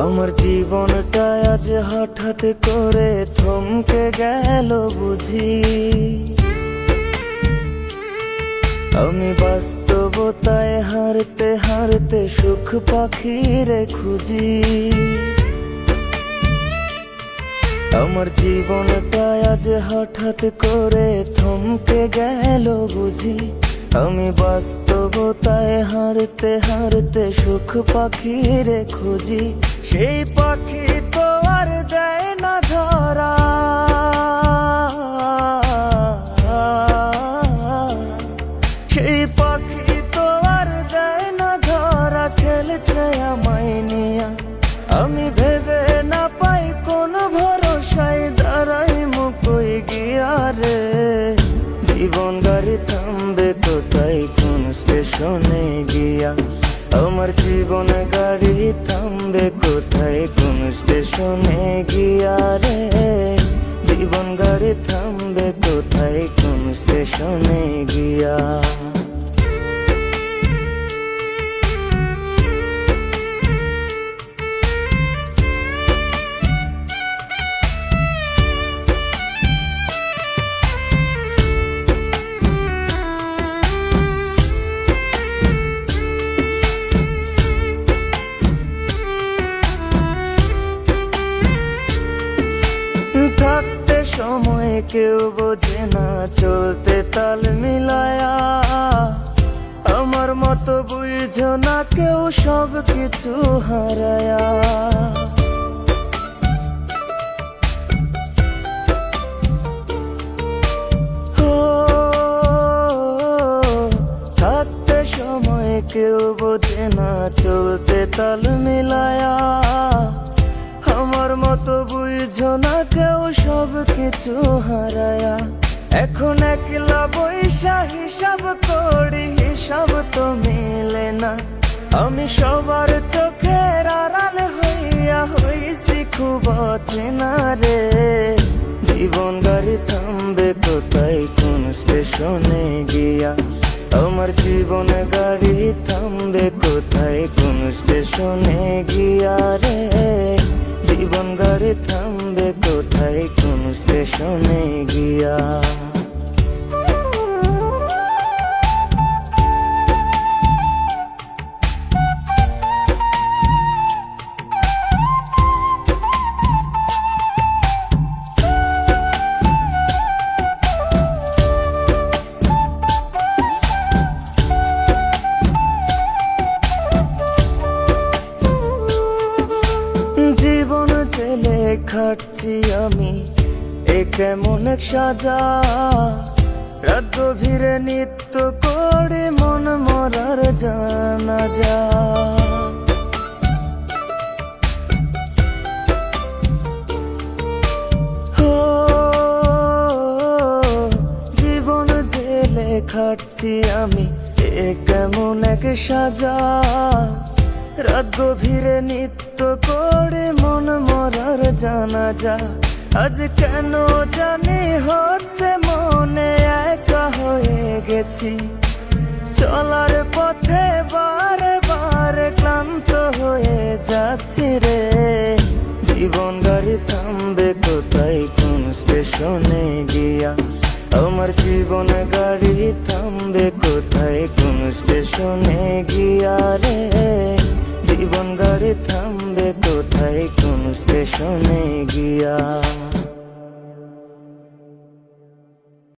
আমার জীবনটা আজ হঠাৎ করে থমকে গেল বুঝি। আমি বাস্তবতায় হারতে হারতে সুখ পাখিরে খুঁজি। আমার জীবনটা আজ হঠাৎ করে থমকে গেল বুঝি। আমি বাস্তবতায় হারতে হারতে সুখ পাখিরে খুঁজি। সেই পাখি তো আর দেয় না ধরা, সেই পাখি তো আর দেয় না ধরা। খেলছে আমায় নিয়া, আমি ভেবে না পাই কোন ভরসায় দাঁড়াই মুকই গিয়া রে। জীবন গাড়ি থামবে কোথায় কোন স্টেশনে গিয়া। আমার জীবন গাড়ি থামবে কোথায় কোন স্টেশনে গিয়া রে। জীবন গাড়ি থামবে কোথায় কোন স্টেশনে গিয়া। থাকতে সময় কেউ বোঝে না, চলতে তাল মিলায়া। আমার মতো বুঝো না কেউ সব কিছু হারায়া। থাকতে সময় কেউ বোঝে না, চলতে তাল মিলায়া। আমার মতো বুঝো না কেউ সব কিছু হারায়া। এখন একলা বৈশা হিসাব করি, হিসাব তো মেলে না। আমি সবার চোখের আড়াল হইয়া হইছি খুব অচেনা রে। জীবন গাড়ি থামবে কোথায় কোন স্টেশনে গিয়া। আমার জীবন গাড়ি থামবে কোথায় কোন স্টেশনে গিয়া রে। জীবন গাড়ি থামবে কোথায় কোন স্টেশনে গিয়া। জীবন জেলে খাটছি আমি, এ কেমন এক সাজা। রাত গভীরে নিত্য করে মন মরার জানাজা। জীবন জেলে খাটছি আমি, এ কেমন এক সাজা। রাত গভীরে নিত্য করে মন মরার জানাজা। আজ কেন জানি হচ্ছে মনে একা হয়ে গেছি। চলার পথে বারে বারে ক্লান্ত হয়ে যাচ্ছি রে। জীবন গাড়ি থামবে কোথায় কোন স্টেশনে গিয়া। আমার জীবন গাড়ি থামবে কোথায় কোন স্টেশনে গিয়া রে। জীবন গাড়ি থামবে কোথায় কোন স্টেশনে গিয়া।